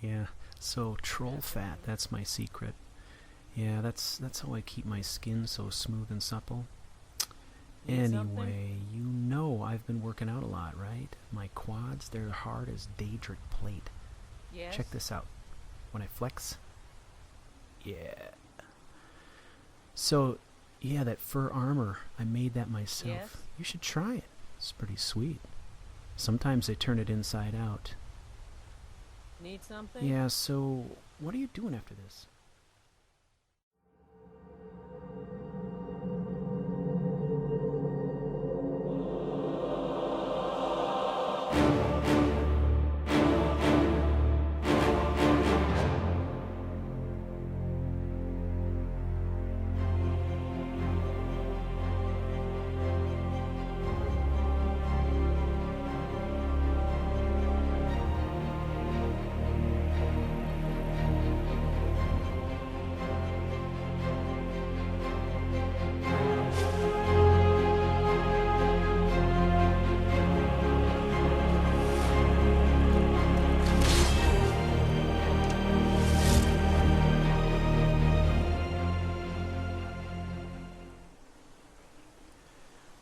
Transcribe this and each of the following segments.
Yeah, so troll fat, that's my secret. Yeah, that's how I keep my skin so smooth and supple. Need something? Anyway, you know I've been working out a lot, right? My quads, they're hard as Daedric plate. Yes. Check this out. When I flex. Yeah. So, yeah, that fur armor, I made that myself. Yes. You should try it. It's pretty sweet. Sometimes they turn it inside out. Need something? Yeah, so what are you doing after this?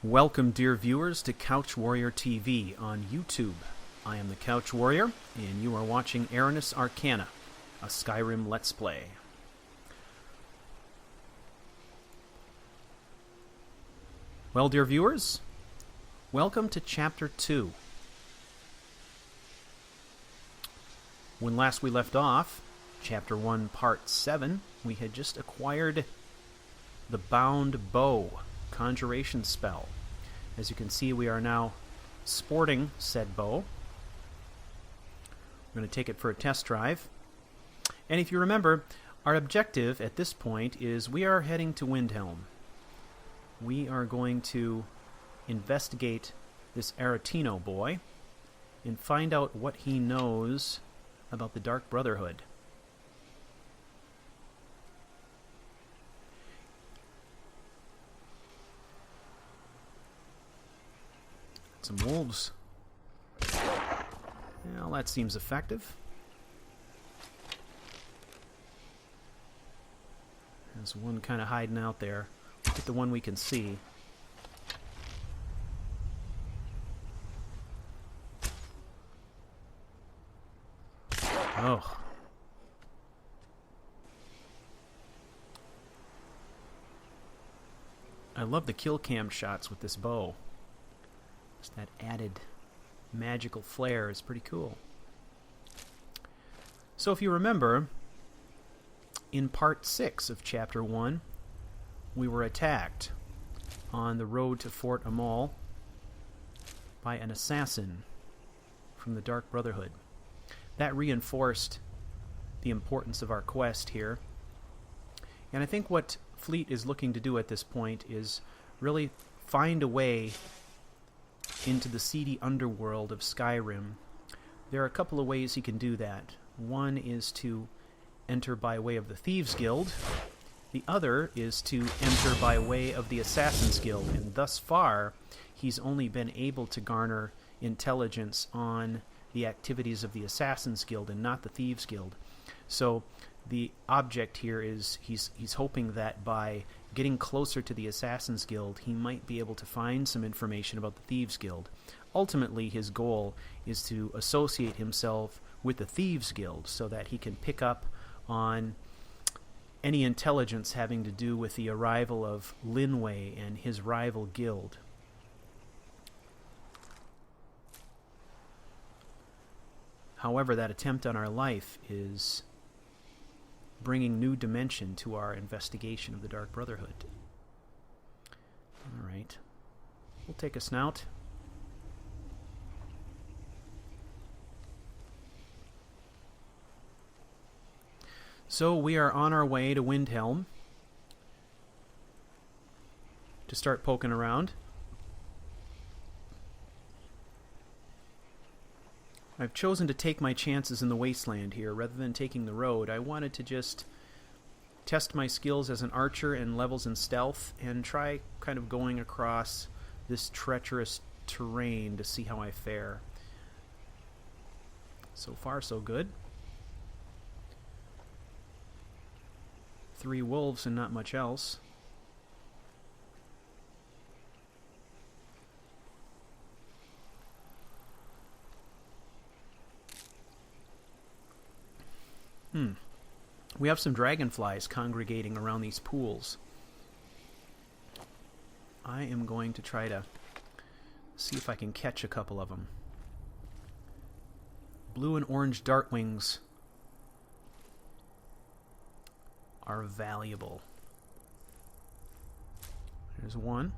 Welcome, dear viewers, to CouchWarrior TV on YouTube. I am the CouchWarrior, and you are watching Aretino Arcana, a Skyrim Let's Play. Well, dear viewers, welcome to Chapter 2. When last we left off, Chapter 1, Part 7, we had just acquired the Bound Bow conjuration spell. As you can see, we are now sporting said bow. We're going to take it for a test drive. And if you remember, our objective at this point is we are heading to Windhelm. We are going to investigate this Aretino boy and find out what he knows about the Dark Brotherhood. Some wolves. Well, that seems effective. There's one kind of hiding out there. Look at the one we can see. Oh. I love the kill cam shots with this bow. Just that added magical flair is pretty cool. So if you remember, in Part 6 of Chapter 1, we were attacked on the road to Fort Amal by an assassin from the Dark Brotherhood. That reinforced the importance of our quest here. And I think what Fleet is looking to do at this point is really find a way into the seedy underworld of Skyrim. There are a couple of ways he can do that. One is to enter by way of the Thieves Guild. The other is to enter by way of the Assassins Guild. And thus far, he's only been able to garner intelligence on the activities of the Assassins Guild and not the Thieves Guild. So the object here is he's hoping that by getting closer to the Assassin's Guild, he might be able to find some information about the Thieves Guild. Ultimately, his goal is to associate himself with the Thieves Guild so that he can pick up on any intelligence having to do with the arrival of Linwe and his rival guild. However, that attempt on our life is bringing new dimension to our investigation of the Dark Brotherhood. Alright. We'll take a snout. So we are on our way to Windhelm to start poking around. I've chosen to take my chances in the wasteland here rather than taking the road. I wanted to just test my skills as an archer and levels in stealth and try kind of going across this treacherous terrain to see how I fare. So far, so good. 3 wolves and not much else. We have some dragonflies congregating around these pools. I am going to try to see if I can catch a couple of them. Blue and orange dartwings are valuable. There's one.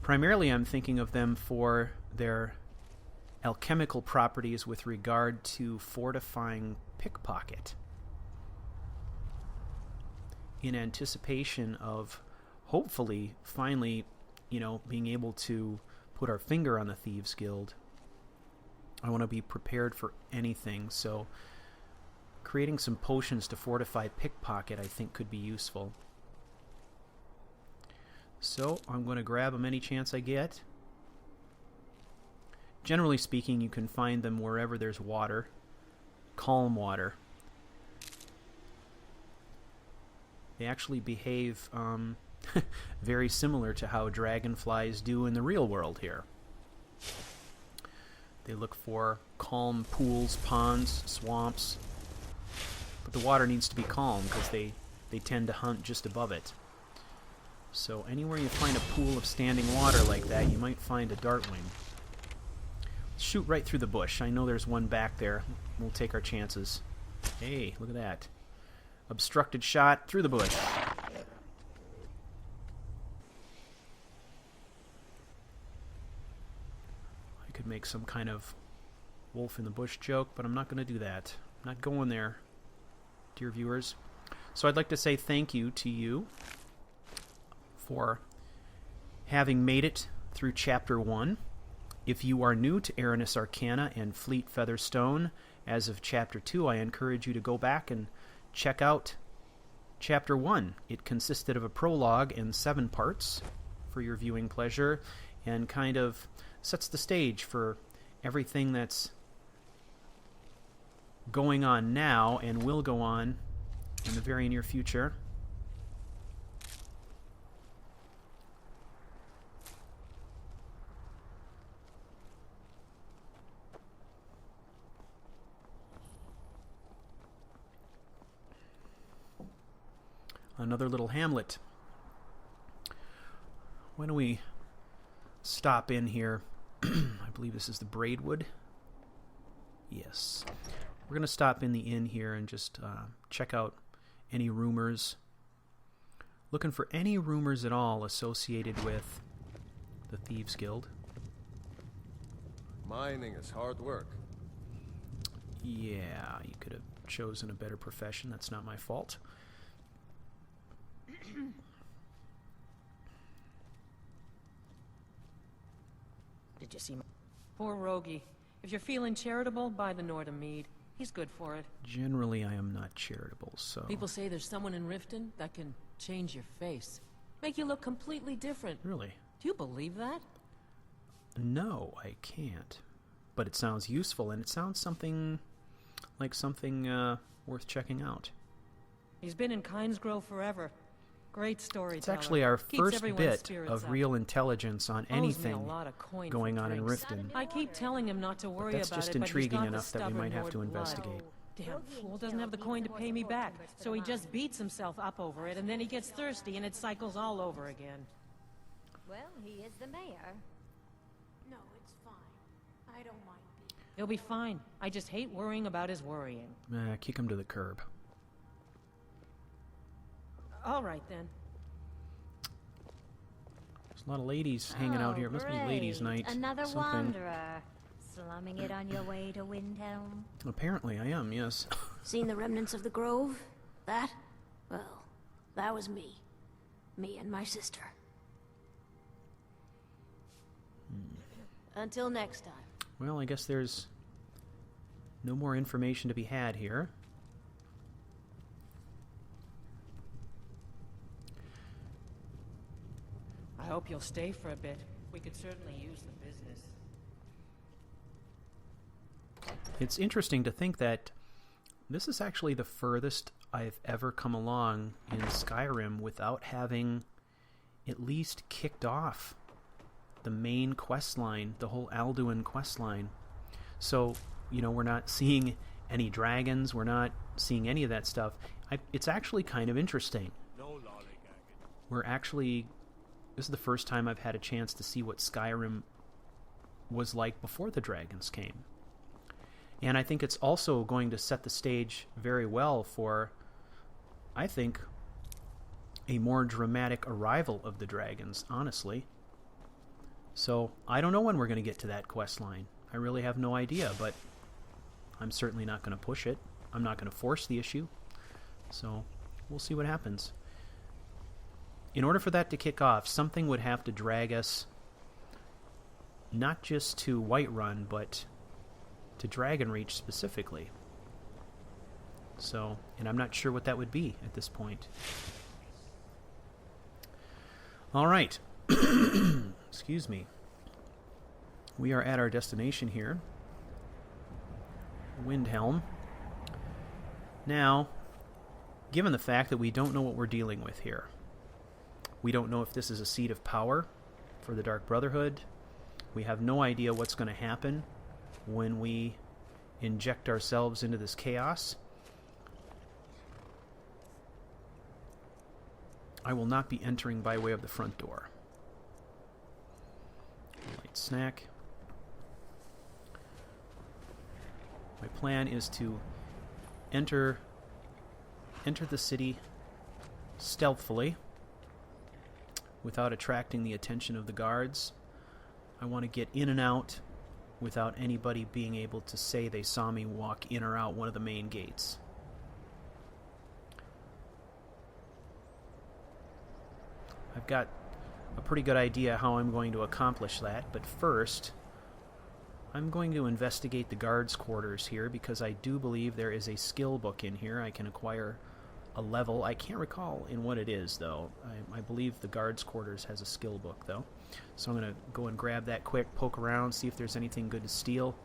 Primarily I'm thinking of them for their alchemical properties with regard to fortifying pickpocket, in anticipation of hopefully finally, being able to put our finger on the Thieves Guild. I want to be prepared for anything, so creating some potions to fortify pickpocket I think could be useful. So I'm going to grab them any chance I get. Generally speaking, you can find them wherever there's water. Calm water. They actually behave very similar to how dragonflies do in the real world here. They look for calm pools, ponds, swamps. But the water needs to be calm because they tend to hunt just above it. So anywhere you find a pool of standing water like that, you might find a dartwing. Shoot right through the bush. I know there's one back there. We'll take our chances. Hey, look at that. Obstructed shot through the bush. I could make some kind of wolf in the bush joke, but I'm not going to do that. I'm not going there, dear viewers. So I'd like to say thank you to you for having made it through Chapter 1. If you are new to Aranus Arcana and Fleet Featherstone, as of Chapter 2, I encourage you to go back and check out Chapter 1. It consisted of a prologue and 7 parts for your viewing pleasure, and kind of sets the stage for everything that's going on now and will go on in the very near future. Another little hamlet. Why don't we stop in here? I believe this is the Braidwood. Yes. We're going to stop in the inn here and just check out any rumors. Looking for any rumors at all associated with the Thieves Guild. Mining is hard work. Yeah, you could have chosen a better profession. That's not my fault. Did you see my... Poor Rogie. If you're feeling charitable, buy the Nordham mead. He's good for it. Generally, I am not charitable, so... People say there's someone in Riften that can change your face. Make you look completely different. Really? Do you believe that? No, I can't. But it sounds useful, and it sounds something... like something worth checking out. He's been in Kynesgrove forever. Great storyteller. It's actually our Keeps first everyone's bit spirits of up. real intelligence on Owes me a anything lot of coin going for on in drinks. Riften. I keep telling him not to worry That's about just it, but he's intriguing got enough the that we might have to stubborn Nord investigate. blood. Damn fool doesn't have the coin to pay me back, so he just beats himself up over it, and then he gets thirsty, and it cycles all over again. Well, he is the mayor. No, it's fine. I don't mind being... He'll be fine. I just hate worrying about his worrying. Kick him to the curb. All right, then. There's a lot of ladies hanging out here. It must be ladies' night. Another something. wanderer. Slumming it on your way to Windhelm. Apparently I am, yes. Seen the remnants of the grove? That? Well, that was me. Me and my sister. Until next time. Well, I guess there's no more information to be had here. I hope you'll stay for a bit. We could certainly use the business. It's interesting to think that this is actually the furthest I've ever come along in Skyrim without having at least kicked off the main quest line, the whole Alduin quest line. So, we're not seeing any dragons, we're not seeing any of that stuff. It's actually kind of interesting. This is the first time I've had a chance to see what Skyrim was like before the dragons came. And I think it's also going to set the stage very well for, I think, a more dramatic arrival of the dragons, honestly. So, I don't know when we're going to get to that quest line. I really have no idea, but I'm certainly not going to push it. I'm not going to force the issue. So, we'll see what happens. In order for that to kick off, something would have to drag us not just to Whiterun, but to Dragonreach specifically. So, and I'm not sure what that would be at this point. All right. Excuse me. We are at our destination here. Windhelm. Now, given the fact that we don't know what we're dealing with here, we don't know if this is a seat of power for the Dark Brotherhood. We have no idea what's going to happen when we inject ourselves into this chaos. I will not be entering by way of the front door. Light snack. My plan is to enter the city stealthily without attracting the attention of the guards. I want to get in and out without anybody being able to say they saw me walk in or out one of the main gates. I've got a pretty good idea how I'm going to accomplish that, but first, I'm going to investigate the guards' quarters here because I do believe there is a skill book in here. I can acquire a level. I can't recall in what it is, though. I believe the guards' quarters has a skill book, though. So I'm going to go and grab that quick, poke around, see if there's anything good to steal,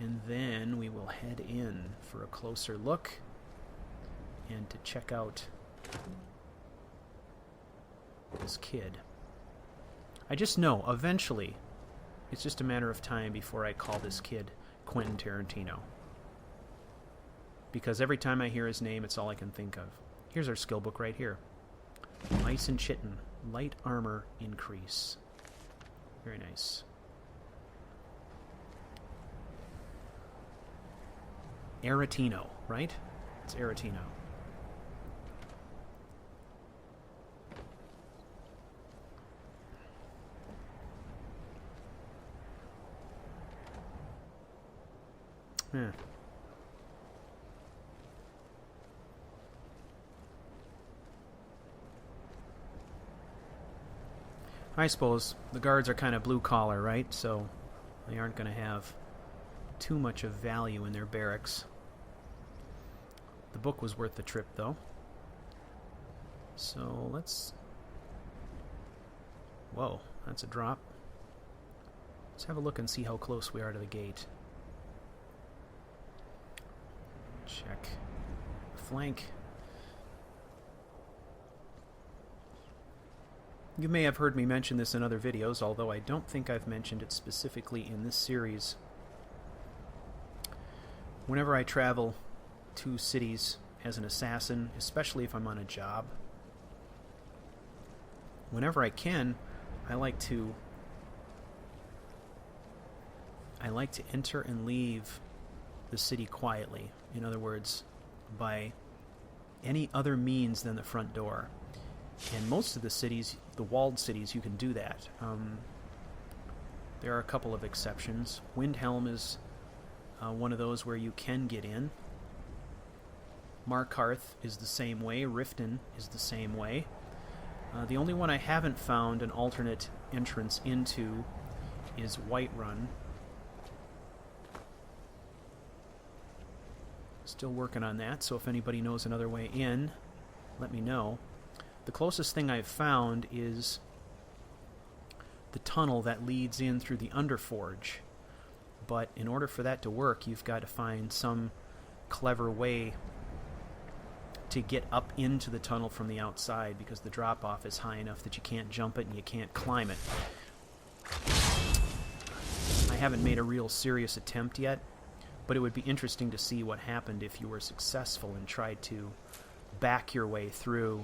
and then we will head in for a closer look and to check out this kid. I just know, eventually, it's just a matter of time before I call this kid Quentin Tarantino. Because every time I hear his name, it's all I can think of. Here's our skill book right here. Ice and Chitin. Light armor increase. Very nice. Aretino, right? It's Aretino. Yeah. I suppose the guards are kind of blue-collar, right? So they aren't going to have too much of value in their barracks. The book was worth the trip, though. So let's... Whoa, that's a drop. Let's have a look and see how close we are to the gate. Check. Flank. You may have heard me mention this in other videos, although I don't think I've mentioned it specifically in this series. Whenever I travel to cities as an assassin, especially if I'm on a job, whenever I can, I like to enter and leave the city quietly. In other words, by any other means than the front door. And most of the cities, the walled cities, you can do that. There are a couple of exceptions. Windhelm is one of those where you can get in. Markarth is the same way. Riften is the same way. The only one I haven't found an alternate entrance into is Whiterun. Still working on that, so if anybody knows another way in, let me know. The closest thing I've found is the tunnel that leads in through the Underforge. But in order for that to work, you've got to find some clever way to get up into the tunnel from the outside, because the drop-off is high enough that you can't jump it and you can't climb it. I haven't made a real serious attempt yet, but it would be interesting to see what happened if you were successful and tried to back your way through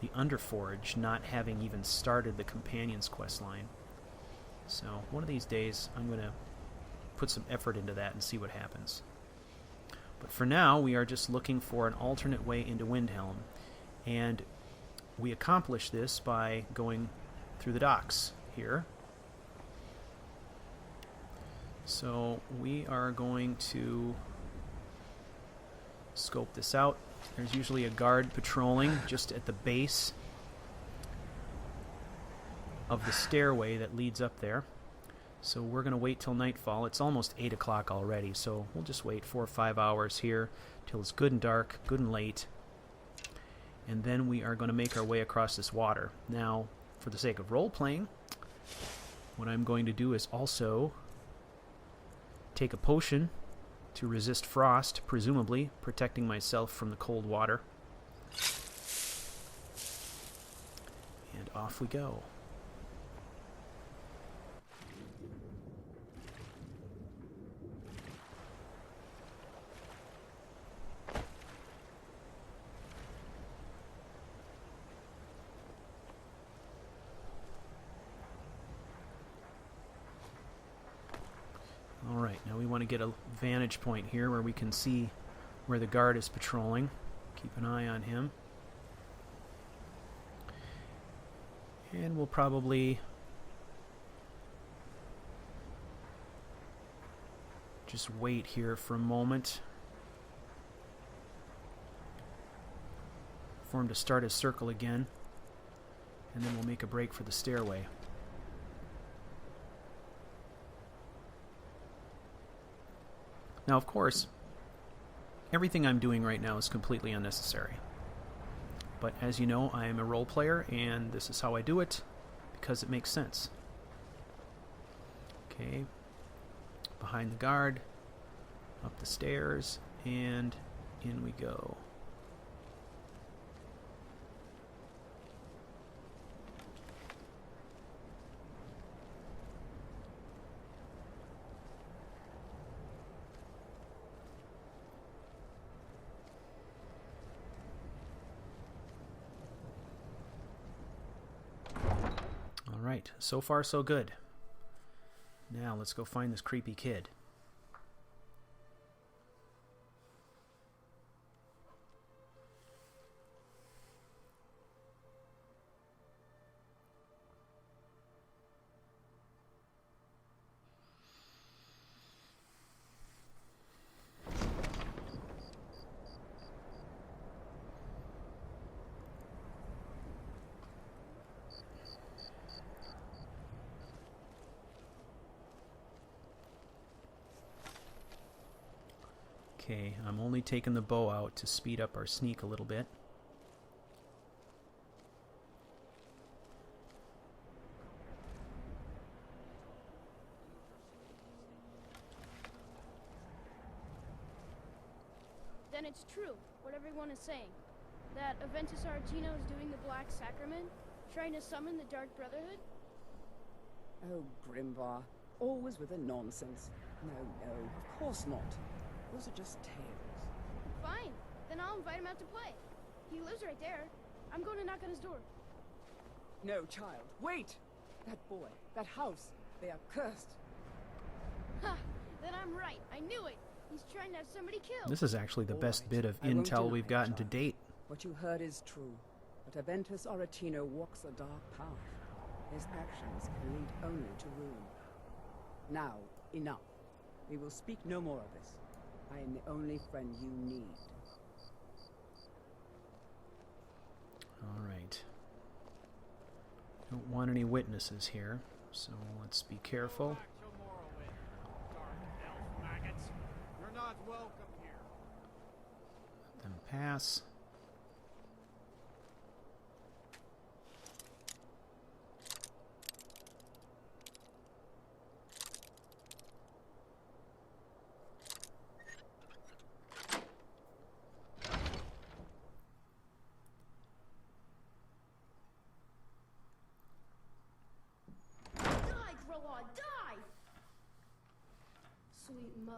the Underforge, not having even started the Companion's quest line. So one of these days I'm going to put some effort into that and see what happens. But for now, we are just looking for an alternate way into Windhelm, and we accomplish this by going through the docks here. So we are going to scope this out. There's usually a guard patrolling just at the base of the stairway that leads up there. So we're going to wait till nightfall. It's almost 8 o'clock already, so we'll just wait 4 or 5 hours here till it's good and dark, good and late. And then we are going to make our way across this water. Now, for the sake of role-playing, what I'm going to do is also take a potion to resist frost, presumably protecting myself from the cold water. And off we go. Alright, now we want to get a vantage point here where we can see where the guard is patrolling. Keep an eye on him. And we'll probably just wait here for a moment for him to start his circle again, and then we'll make a break for the stairway. Now, of course, everything I'm doing right now is completely unnecessary. But as you know, I am a role player, and this is how I do it, because it makes sense. Okay, behind the guard, up the stairs, and in we go. Alright, so far so good. Now let's go find this creepy kid. Okay, I'm only taking the bow out to speed up our sneak a little bit. Then it's true, what everyone is saying. That Aventus Aretino is doing the Black Sacrament, trying to summon the Dark Brotherhood? Oh, Grimvar, always with the nonsense. No, of course not. Those are just tales. Fine, then I'll invite him out to play. He lives right there. I'm going to knock on his door. No, child, wait! That boy, that house, they are cursed. Ha! Then I'm right. I knew it. He's trying to have somebody killed. This is actually the All best right, bit of I won't intel deny we've it, gotten to child. date. What you heard is true, but Aventus Aretino walks a dark path. His actions can lead only to ruin. Now, enough. We will speak no more of this. I am the only friend you need. Alright. Don't want any witnesses here, so let's be careful. You're not welcome here. Let them pass.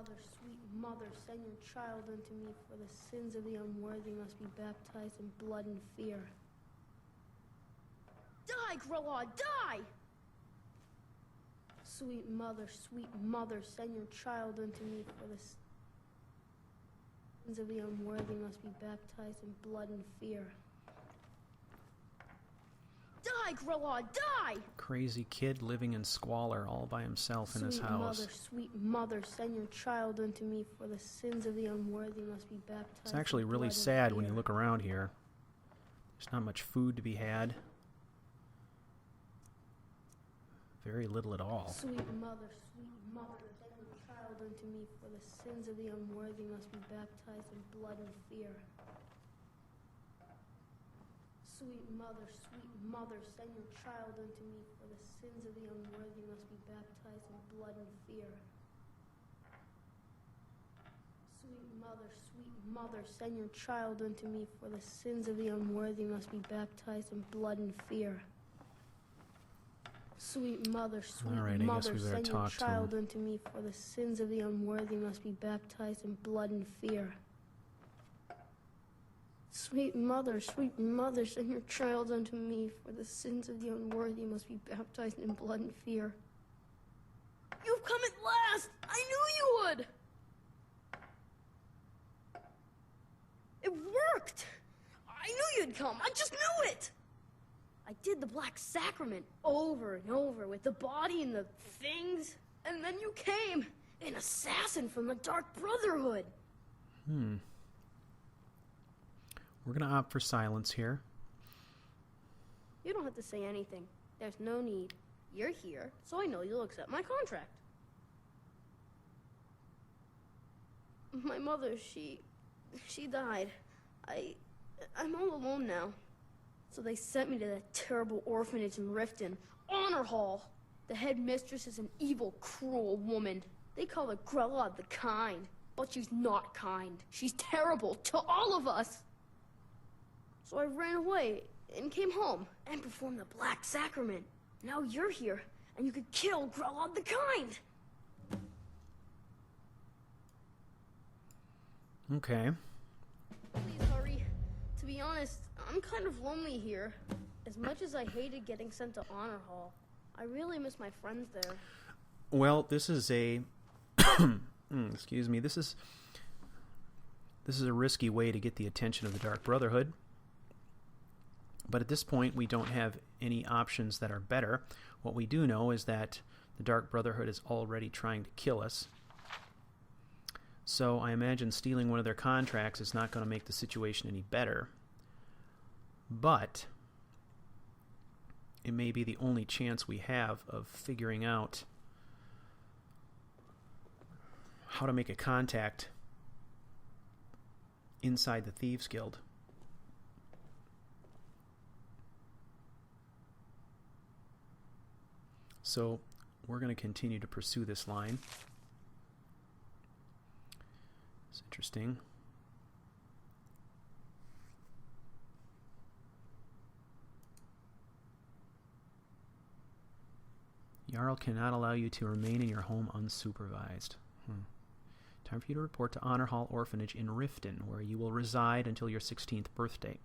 sweet mother, send your child unto me, for the sins of the unworthy must be baptized in blood and fear. Die, Grelod, die! Sweet mother, send your child unto me, for the sins of the unworthy must be baptized in blood and fear. Die, Grelod, die! Crazy kid living in squalor all by himself in his house. Sweet mother, send your child unto me, for the sins of the unworthy must be baptized. It's actually really sad when you look around here. There's not much food to be had. Very little at all. Sweet mother, send your child unto me, for the sins of the unworthy must be baptized in blood and fear. Sweet mother, send your child unto me, for the sins of the unworthy must be baptized in blood and fear. Sweet mother, send your child unto me, for the sins of the unworthy must be baptized in blood and fear. Sweet mother, send your child unto me, for the sins of the unworthy must be baptized in blood and fear. Sweet mother, send your child unto me, for the sins of the unworthy must be baptized in blood and fear. You've come at last! I knew you would! It worked! I knew you'd come! I just knew it! I did the Black Sacrament over and over with the body and the things, and then you came! An assassin from the Dark Brotherhood! We're going to opt for silence here. You don't have to say anything. There's no need. You're here, so I know you'll accept my contract. My mother, she died. I'm all alone now. So they sent me to that terrible orphanage in Riften, Honor Hall. The headmistress is an evil, cruel woman. They call her Grelod the Kind, but she's not kind. She's terrible to all of us. So I ran away and came home and performed the Black Sacrament. Now you're here, and you could kill Grelod the Kind. Okay. Please hurry. To be honest, I'm kind of lonely here. As much as I hated getting sent to Honor Hall, I really miss my friends there. Well, this is a excuse me. This is a risky way to get the attention of the Dark Brotherhood. But at this point, we don't have any options that are better. What we do know is that the Dark Brotherhood is already trying to kill us. So I imagine stealing one of their contracts is not going to make the situation any better. But it may be the only chance we have of figuring out how to make a contact inside the Thieves Guild. So we're going to continue to pursue this line. It's interesting. Jarl cannot allow you to remain in your home unsupervised. Time for you to report to Honor Hall Orphanage in Riften, where you will reside until your 16th birthday.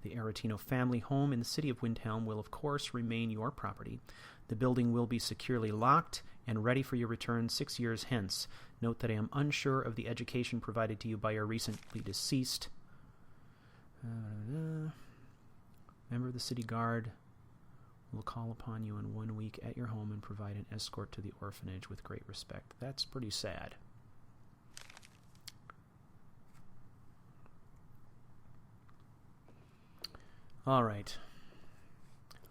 The Aretino family home in the city of Windhelm will, of course, remain your property. The building will be securely locked and ready for your return 6 years hence. Note that I am unsure of the education provided to you by your recently deceased member of the city guard. Will call upon you in 1 week at your home and provide an escort to the orphanage with great respect. That's pretty sad. Alright.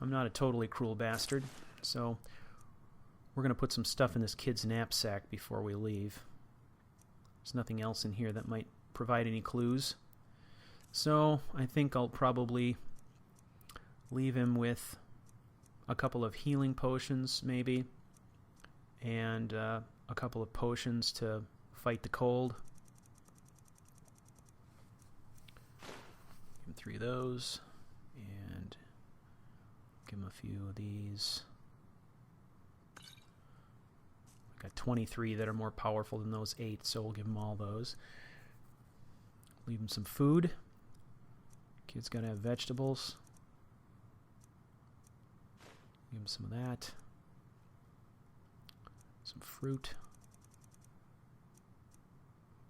I'm not a totally cruel bastard, so we're going to put some stuff in this kid's knapsack before we leave. There's nothing else in here that might provide any clues. So I think I'll probably leave him with a couple of healing potions, maybe, and a couple of potions to fight the cold. Give him 3 of those, and give him a few of these. Got 23 that are more powerful than those 8, so we'll give them all those. Leave them some food. Kids got to have vegetables. Give them some of that. Some fruit.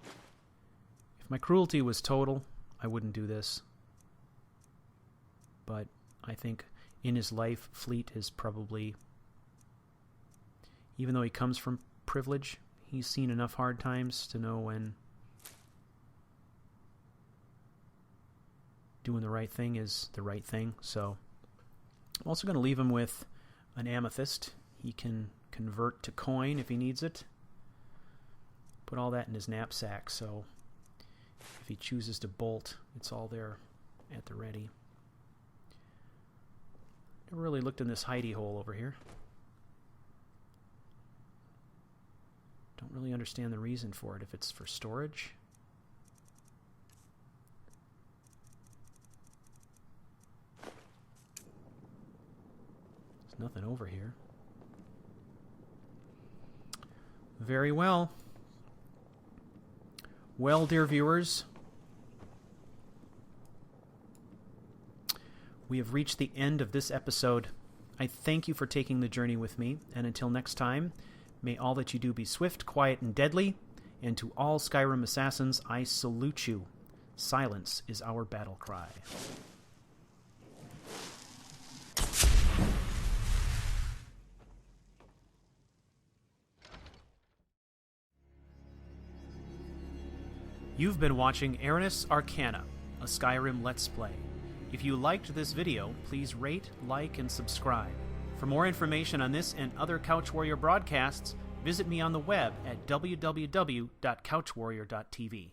If my cruelty was total, I wouldn't do this. But I think in his life, Fleet is probably, even though he comes from privilege, he's seen enough hard times to know when doing the right thing is the right thing. So I'm also going to leave him with an amethyst. He can convert to coin if he needs it. Put all that in his knapsack, so if he chooses to bolt, it's all there at the ready. Never really looked in this hidey hole over here. Don't really understand the reason for it, if it's for storage. There's nothing over here. Very well. Well, dear viewers, we have reached the end of this episode. I thank you for taking the journey with me, and until next time, may all that you do be swift, quiet, and deadly, and to all Skyrim assassins, I salute you. Silence is our battle cry. You've been watching Aretino's Arcana, a Skyrim Let's Play. If you liked this video, please rate, like, and subscribe. For more information on this and other CouchWarrior broadcasts, visit me on the web at www.couchwarrior.tv.